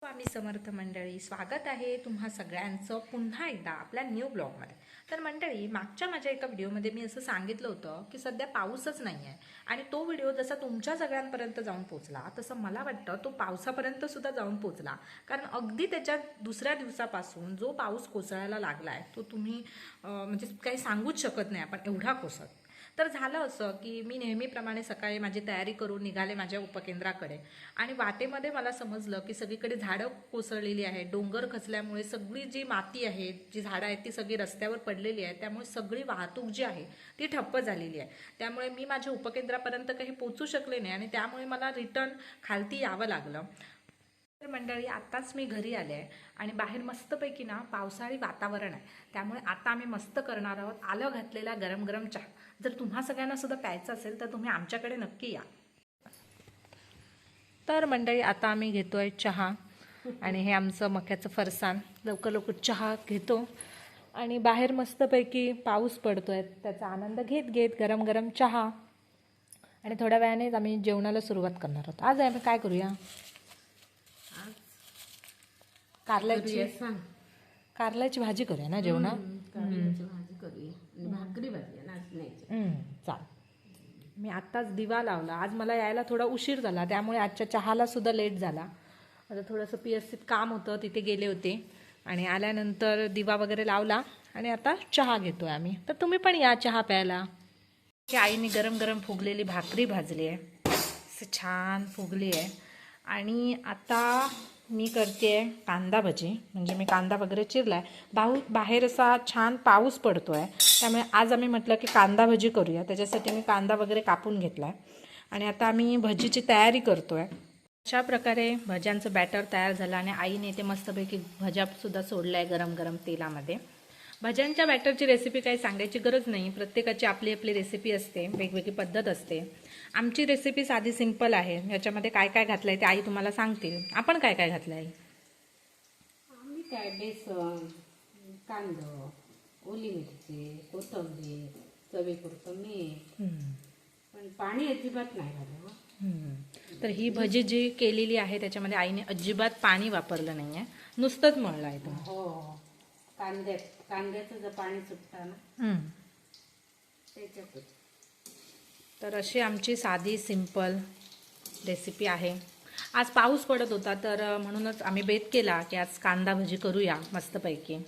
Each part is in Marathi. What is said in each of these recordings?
स्वामी समर्थ मंडळी, स्वागत आहे तुम्हा सगळ्यांचं पुन्हा एकदा आपल्या न्यू ब्लॉगमध्ये. तर मंडळी, मागच्या माझ्या एका व्हिडिओमध्ये मी असं सांगितलं होतं की सध्या पाऊसच नाही आहे आणि तो व्हिडिओ जसा तुमच्या सगळ्यांपर्यंत जाऊन पोचला तसं मला वाटतं तो पावसापर्यंत सुद्धा जाऊन पोचला. कारण अगदी त्याच्या दुसऱ्या दिवसापासून जो पाऊस कोसळायला लागला आहे तो तुम्ही म्हणजे काही सांगूच शकत नाही आपण, एवढा कोसळ. तर झालं असं की मी नेहमीप्रमाणे सकाळी माझी तयारी करून निघाले माझ्या उपकेंद्राकडे आणि वाटेमध्ये मला समजलं की सगळीकडे झाडं कोसळलेली आहेत. डोंगर खचल्यामुळे सगळी जी माती आहे, जी झाडं आहेत ती सगळी रस्त्यावर पडलेली आहे. त्यामुळे सगळी वाहतूक जी आहे ती ठप्प झालेली आहे. त्यामुळे मी माझ्या उपकेंद्रापर्यंत काही पोचू शकले नाही आणि त्यामुळे मला रिटर्न खालती यावं लागलं. तर मंडळी, आत्ताच मी घरी आले आहे आणि बाहेर मस्तपैकी ना पावसाळी वातावरण आहे. त्यामुळे आता आम्ही मस्त करणार आहोत आलं घातलेला गरम गरम चहा. जर तुम्हा सगळ्यांना सुद्धा प्यायचं असेल तर तुम्ही आमच्याकडे नक्की या. तर मंडळी, आता आम्ही घेतोय चहा आणि हे आमचं मक्याचं फरसाण. लवकर लवकर चहा घेतो आणि बाहेर मस्तपैकी पाऊस पडतोय त्याचा आनंद घेत घेत गरम गरम चहा आणि थोड्या वेळानेच आम्ही जेवणाला सुरुवात करणार आहोत. आज आम्ही काय करूया? कारल्याची भाजी करूया ना जेवणा. भाजी करूया आणि भाकरी भाजी नाचण्याची. चाल. मी आत्ताच दिवा लावला. आज मला यायला थोडा उशीर झाला त्यामुळे आजच्या चहाला सुद्धा लेट झाला. आता थोडंसं PSCत काम होतं, तिथे गेले होते आणि आल्यानंतर दिवा वगैरे लावला आणि आता चहा घेतोय आम्ही. तर तुम्ही पण या चहा प्यायला. आईने गरम गरम फुगलेली भाकरी भाजली आहे, असं छान फुगली आहे. आणि आता मी करते कांदा भजी. म्हणजे मी कांदा वगैरे चिरलाय. बाहेर असा छान पाऊस पडतोय त्यामुळे आज आम्ही म्हटलं की कांदा भजी करूया. त्याच्यासाठी मी कांदा वगैरे कापून घेतलाय आणि आता आम्ही भजीची तयारी करतोय. अशा प्रकारे भज्यांचं बॅटर तयार झालं आणि आईने ते मस्तपैकी भज्यासुद्धा सोडल्या आहे गरम गरम तेलामध्ये. भज्यांच्या बॅटरची रेसिपी काही सांगायची गरज नाही. प्रत्येकाची आपली आपली रेसिपी असते, वेगवेगळी पद्धत असते. आमची रेसिपी साधी सिंपल आहे. याच्यामध्ये काय काय घातलं आहे ते आई तुम्हाला सांगतील. आपण काय काय घातलं आहे? आम्ही काय बेसन, कांदा, ओली मिरची, कोथिंबीर, चवीपुरतं मीठ, पण पाणी अजिबात नाही घाललं. तर ही भजी जी केलेली आहे त्याच्यामध्ये आईने अजिबात पाणी वापरलं नाही आहे, नुसतंच मळलं आहे. हो, कांद्याचं जर पाणी सुटतं ना त्याच्यातच. तर अशी आमची साधी सिंपल रेसिपी आहे. आज पाऊस पडत होता तर म्हणूनच आम्ही बेत केला की आज कांदा भजी करूया मस्तपैकी.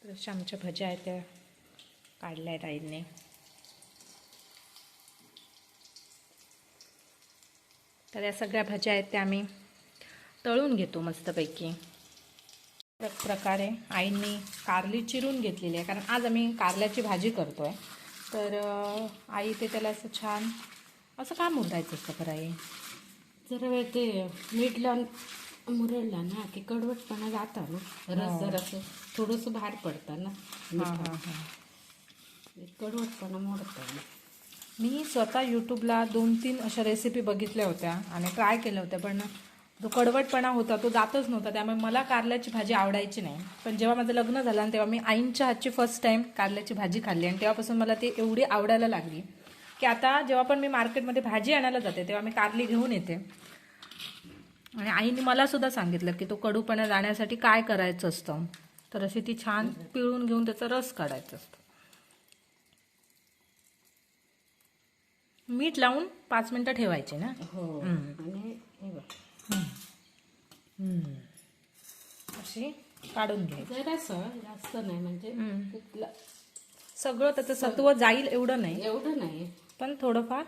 तर अशा आमच्या भज्या आहेत त्या काढल्या आहेत आईने. तर या सगळ्या भज्या आहेत त्या आम्ही तळून घेतो मस्तपैकी. प्रकारे आईंनी कारली चिरून घेतलेली आहे कारण आज आम्ही कारल्याची भाजी करतोय. तर आई ते त्याला असं छान असं का मुरडायचं असतं खरं आई? जरा वेळ ते मीठ लावून मुरडला ना की कडवटपणा जाता ना, रस जरासं थोडंसं बाहेर पडतं ना, कडवटपणा मोडतं ना. मी स्वतः यूट्यूबला 2-3 अशा रेसिपी बघितल्या होत्या आणि ट्राय केल्या होत्या, पण जो कडवटपणा होता तो जातच नव्हता. त्यामुळे मला कारल्याची भाजी आवडायची नाही. पण जेव्हा माझं लग्न झालं आणि तेव्हा मी आईंच्या हातची फर्स्ट टाईम कारल्याची भाजी खाल्ली आणि तेव्हापासून मला ती एवढी आवडायला लागली की आता जेव्हा पण मी मार्केटमध्ये भाजी आणायला जाते तेव्हा मी कारली घेऊन येते. आणि आईने मला सुद्धा सांगितलं की तो कडूपणा जाण्यासाठी काय करायचं असतं. तर अशी ती छान पिळून घेऊन त्याचा रस काढायचा असतो. मीठ लावून 5 मिनिटं ठेवायचे ना. हो, आणि हे बघ अशी काढून घ्यायची. जरासं जास्त नाही, म्हणजे सगळं त्याचं सत्व जाईल एवढं नाही, पण थोडंफार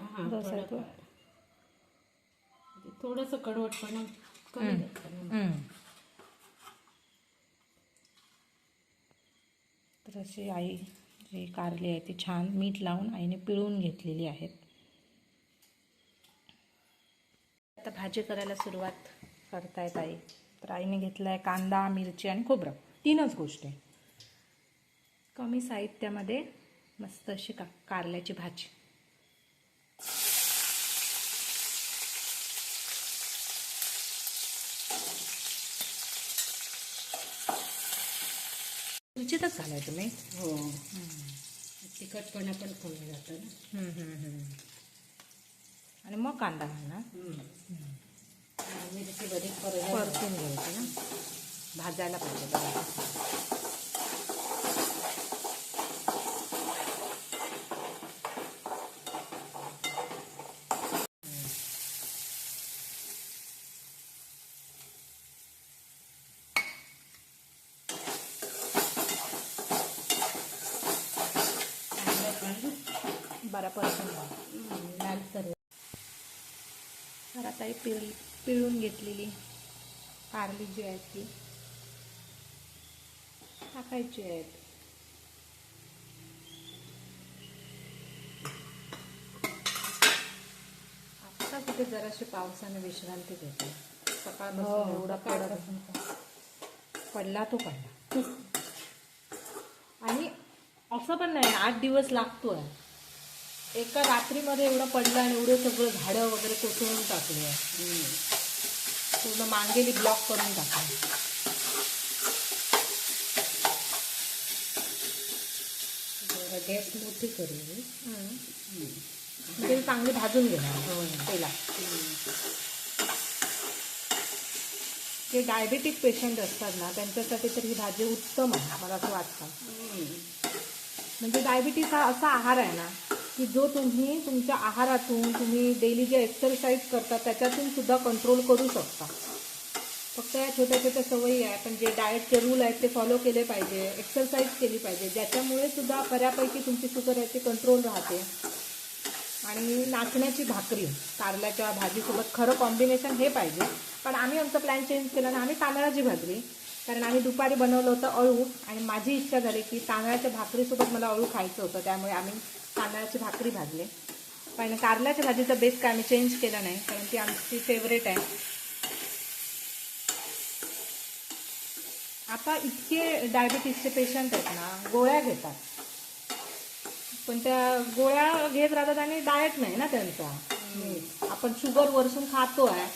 थोडंसं कडवटपणा कमी जातं. तर अशी आई जी कारली आहे ती छान मीठ लावून आईने पिळून घेतलेली आहेत. आता भाजी करायला सुरुवात करतायत आई. तर आईने घेतला आहे कांदा, मिरची आणि खोबरं, 3च गोष्टी. कमी साहित्यामध्ये मस्त अशी कारल्याची भाजी. मिरचीतच घालाय तुम्ही? हो, तिखटपणा पण कमी जातं ना. आणि मग कांदा घालणार. बरी परतून घ्यायचं ना, भाजायला पाहिजे बरोबर. बरा परतून लाल सर्व. तर आता ही पिळून घेतलेली कारली जी आहे ती टाकायची आहेत. आता कुठे जराशी पावसाने विश्रांती घेतली. सकाळपासून एवढा पडला तो पडला. आणि असं पण नाही 8 दिवस लागतोय. एका रात्रीमध्ये एवढं पडलं आणि एवढं सगळं झाडं वगैरे कोसळून टाकली आहे. पूर्ण मांगेली ब्लॉक करून टाकली. जरा गॅस मोठी करू. म्हणजे चांगली भाजून घेणार पहिला. जे डायबेटिक पेशंट असतात ना त्यांच्यासाठी तर ही भाजी उत्तम आहे मला असं वाटतं. म्हणजे डायबिटीस हा असा आहार आहे ना की जो तुम्ही तुमच्या आहारातून तुम्ही डेली जे एक्सरसाइज करता त्याच्यातून सुद्धा कंट्रोल करू शकता. फक्त या छोट्या छोट्या सवयी आहे पण जे डाएटचे रूल आहेत ते फॉलो केले पाहिजे. एक्सरसाइज केली पाहिजे ज्याच्यामुळे सुद्धा बऱ्यापैकी तुमची शुगर आहे ती कंट्रोल राहते. आणि नाचण्याची भाकरी कारल्याच्या भाजीसोबत खरं कॉम्बिनेशन हे पाहिजे. पण आम्ही आमचं प्लॅन चेंज केला ना, आम्ही तांदळाची भाकरी, कारण आम्ही दुपारी बनवलं होतं अळू आणि माझी इच्छा झाली की तांदळाच्या भाकरीसोबत मला अळू खायचं होतं. त्यामुळे आम्ही तांदळाची भाकरी भाजले. पण कारल्याच्या भाजीचा बेस काय आम्ही चेंज केला नाही कारण ती आमची फेवरेट आहे. आता इतके डायबिटीसचे पेशंट आहेत ना गोळ्या घेतात पण त्या गोळ्या घेत राहतात आणि डाएट नाही ना त्यांचा. आपण शुगर वरसून खातोय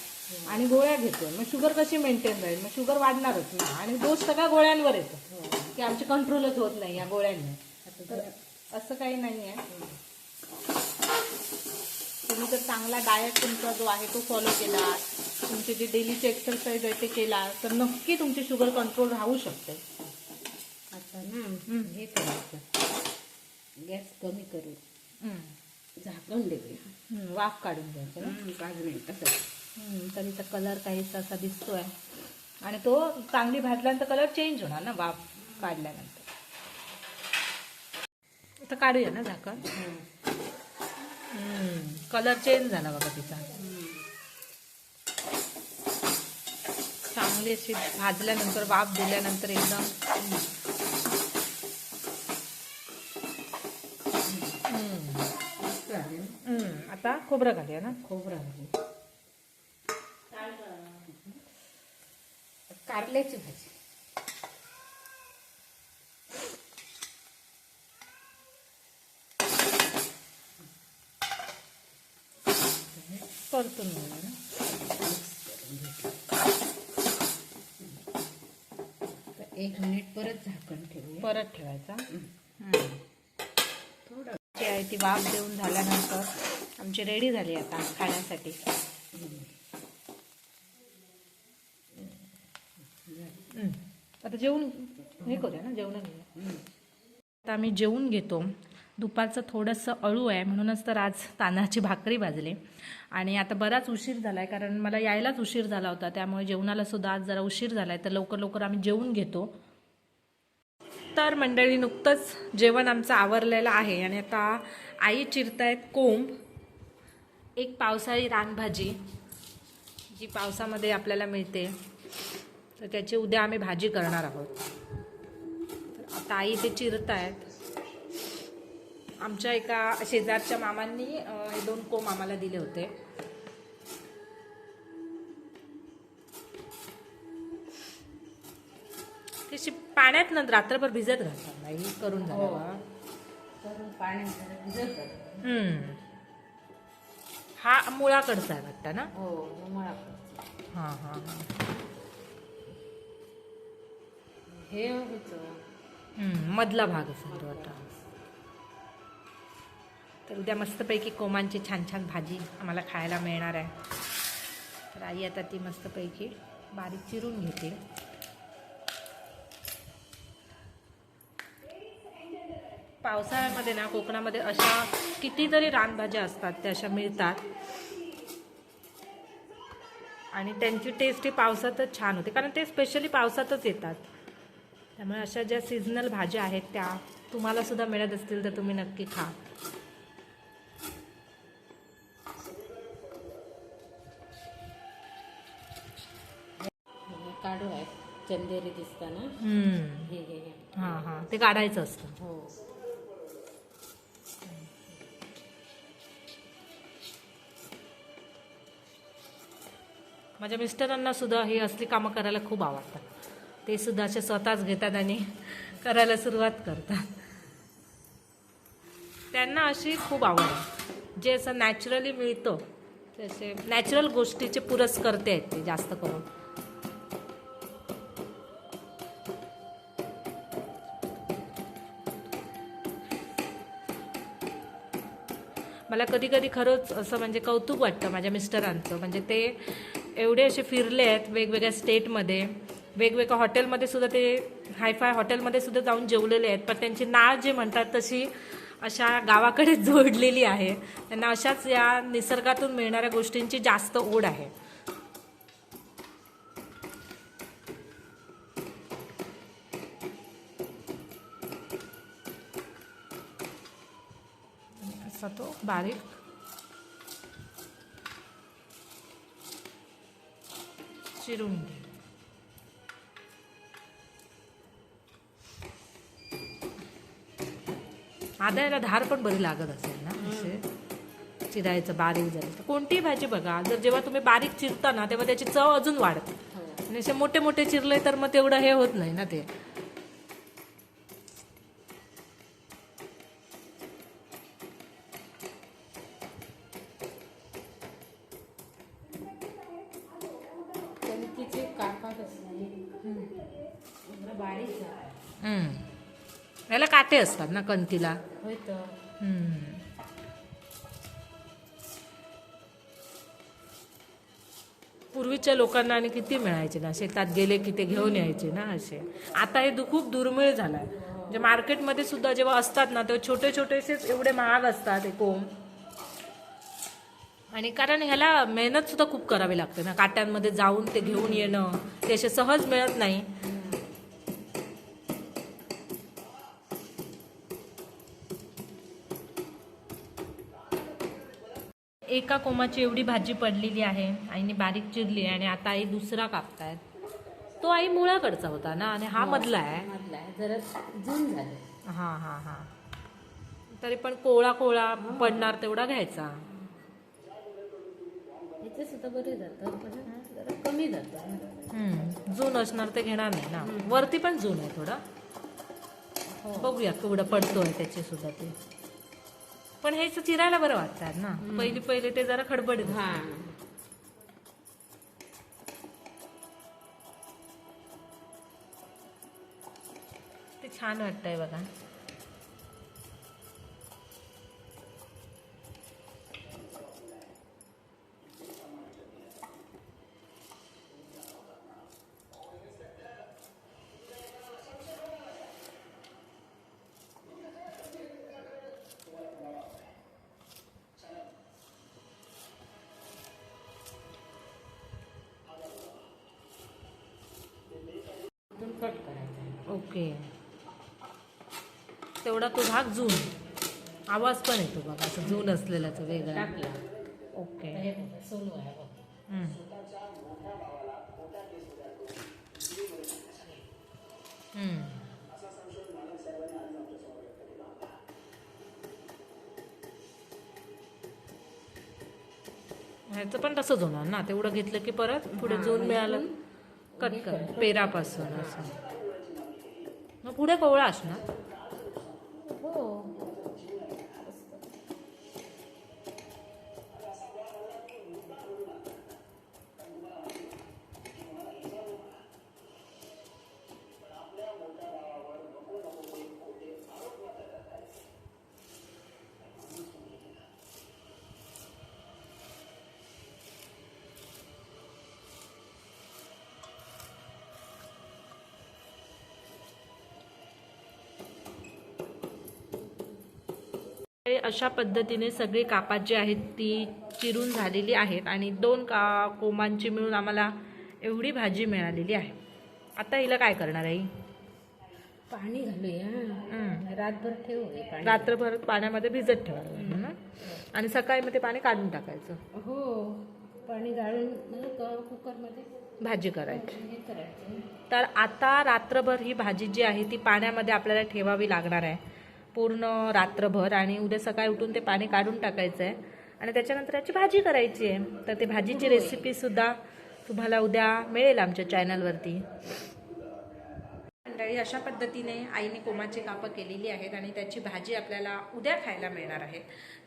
आणि गोळ्या घेतोय मग शुगर कशी मेंटेन राहील. मग शुगर वाढणारच ना आणि दोष सगळ्या गोळ्यांवर येतो की आमची कंट्रोलच होत नाही या गोळ्यांनी. तर असं काही नाही आहे. तुम्ही जर चांगला डाएट तुमचा जो आहे तो फॉलो केला, तुमचे जे डेलीचे एक्सरसाइज आहे ते केला तर नक्की तुमची शुगर कंट्रोल राहू शकते. आता ना हे करायचं, गॅस कमी करू, झाकण देऊया, वाफ काढून घ्यायचं ना 5 मिनिटं. तरीचा कलर काहीसा असा दिसतोय आणि तो चांगली भाजल्यानंतर कलर चेंज होणार ना वाफ काढल्यानंतर. आता काढूया ना झाकण. कलर चेंज झाला बघा तिचा. चांगली अशी भाजल्यानंतर वाफ दिल्यानंतर एकदम आता खोबरं घालूया ना. खोबरं घालू. कारल्याची भाजी परतून घेऊया ना. 1 मिनिट परत झाकण ठेवूया. परत ठेवायचा. थोडं जी आहे ती वाफ देऊन झाल्यानंतर आमची रेडी झाली आता खाण्यासाठी. आता जेवून हे करूया ना, जेवण घेऊया. आता आम्ही जेवून घेतो. दुपारचं थोडंसं अळू आहे म्हणूनच तर आज तांदळाची भाकरी भाजली. आणि आता बराच उशीर झाला आहे कारण मला यायलाच उशीर झाला होता त्यामुळे जेवणाला सुद्धा आज जरा उशीर झाला आहे. तर लवकर लवकर आम्ही जेवून घेतो. तर मंडळी नुकतंच जेवण आमचं आवरलेलं आहे आणि आता आई चिरतायत कोंब. एक पावसाळी रानभाजी जी पावसामध्ये आपल्याला मिळते तर त्याची उद्या आम्ही भाजी करणार आहोत. तर आता आई ते चिरतायत. आमच्या एका शेजारच्या मामांनी हे 2 कोंब आम्हाला दिले होते. त्याची पाण्यात नंतर रात्रभर भिजत घालतात नाही करून झालं. करून पाण्यात भिजत घालू. हा मुळाकडचा आहे वाटतं ना. हो मला हां हां हां. हे होतं मधला भाग असेल तो आता. तर उद्या मस्तपैकी कोंबांची छान छान भाजी आम्हाला खायला मिळणार आहे. तर आई आता ती मस्तपैकी बारीक चिरून घेते. पावसाळ्यामध्ये ना कोकणामध्ये अशा कितीतरी रानभाज्या असतात, त्या अशा मिळतात आणि त्यांची टेस्ट ही पावसातच छान होते, कारण ते स्पेशली पावसातच येतात. त्यामुळे अशा ज्या सीझनल भाज्या आहेत त्या तुम्हाला सुद्धा मिळत असतील तर तुम्ही नक्की खा. काढू आहे चंदेरी दिसताना. हे हां हां, ते काढायचं असतं. हो. माझ्या मिस्टरांना सुद्धा ही असली कामं करायला खूप आवडतात. ते सुद्धा असे स्वतःच घेतात आणि करायला सुरुवात करतात. त्यांना अशी खूप आवड आहे, जे असं नॅचरली मिळतं तसे नॅचरल गोष्टीचे पुरस्कर्ते आहेत ते जास्त करून. मला कधी कधी खरंच असं म्हणजे कौतुक वाटतं माझ्या मिस्टरांचं. म्हणजे ते एवढे असे फिरले आहेत वेगवेगळ्या स्टेटमध्ये, वेगवेगळ्या हॉटेलमध्ये सुद्धा, ते हायफाय हॉटेलमध्ये सुद्धा जाऊन जेवलेले आहेत, पण त्यांची नाळ जे म्हणतात तशी अशा गावाकडे जोडलेली आहे. त्यांना अशाच या निसर्गातून मिळणाऱ्या गोष्टींची जास्त ओढ आहे. असा तो बारीक चिरून घे. आधा याला धार पण बरी लागत असेल ना, असे चिरायचं बारीक झालं तर. कोणतीही भाजी बघा, जर जेव्हा तुम्ही बारीक चिरता ना तेव्हा त्याची चव अजून वाढते. आणि असे मोठे मोठे चिरले तर मग तेवढं हे होत नाही ना ते. कणकीचे कापात असते बारीक याला काटे असतात ना कणकीला. होय तर. पूर्वीच्या लोकांना आणि किती मिळायचे ना, शेतात गेले की ते घेऊन यायचे ना असे. आता हे खूप दुर्मिळ झालाय. म्हणजे मार्केटमध्ये सुद्धा जेव्हा असतात ना तेव्हा छोटे छोटेसेच एवढे महाग असतात हे कोंब. आणि कारण ह्याला मेहनत सुद्धा खूप करावी लागते ना, काट्यांमध्ये जाऊन ते घेऊन येणं ते असे सहज मिळत नाही. एका कोंबाची एवढी भाजी पडलेली आहे, आईने बारीक चिरली आणि आता आई दुसरा कापतायत. तो आई मुळाकडचा होता ना आणि हा मधला आहे. मधला आहे, जरा जून झाले. हां हां हां. तरी पण कोवळा कोवळा पडणार तेवढा घ्यायचा. इथे सुद्धा बरे जातं, पण जरा कमी जातं. जून असणार ते घेणार नाही ना. वरती पण जून आहे थोडा. बघूया केवढं पडतोय त्याचे सुद्धा ते. पण हे चिरायला बरं वाटतात ना. पहिले ते जरा खडबडीत. हा. ते छान वाटतंय बघा. कट करायचा. ओके. तेवढा तो भाग जून. आवाज पण येतो बघा असं जून असलेलाच वेगळा. टाकला. ओके. हे बघा, सोलू आहे बघा. ह्याचं पण तसंच होणार ना. तेवढं घेतलं की परत पुढे जून मिळालं कट कर पेरापासून असं. मग पुढे कोवळा असणार. हो. हे अशा पद्धतीने सगळी कापात जी आहेत ती चिरून झालेली आहेत आणि 2 कोमांची मिळून आम्हाला एवढी भाजी मिळालेली आहे. आता हिला काय करणार आहे? पाणी घालूया, रातभर ठेवू हे पाणी. रात्रभर पाण्यामध्ये भिजत ठेवायला लागेल ना आणि सकाळी मग ते पाणी काढून टाकायचं. हो, पाणी गाळून कुकरमध्ये भाजी करायची. हे करायचं. तर आता रात्रभर ही भाजी जी आहे ती पाण्यामध्ये आपल्याला ठेवावी लागणार आहे पूर्ण रात्रभर आणि उद्या सकाळी उठून ते पाणी काढून टाकायचं आहे आणि त्याच्यानंतर याची भाजी करायची आहे. तर ते भाजीची रेसिपीसुद्धा तुम्हाला उद्या मिळेल आमच्या चॅनलवरती. मंडळी, अशा पद्धतीने आईने कोमाची कापं केलेली आहेत आणि त्याची भाजी आपल्याला उद्या खायला मिळणार आहे.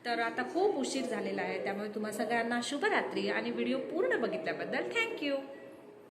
तर आता खूप उशीर झालेला आहे, त्यामुळे तुम्हा सगळ्यांना शुभरात्री आणि व्हिडिओ पूर्ण बघितल्याबद्दल थँक्यू.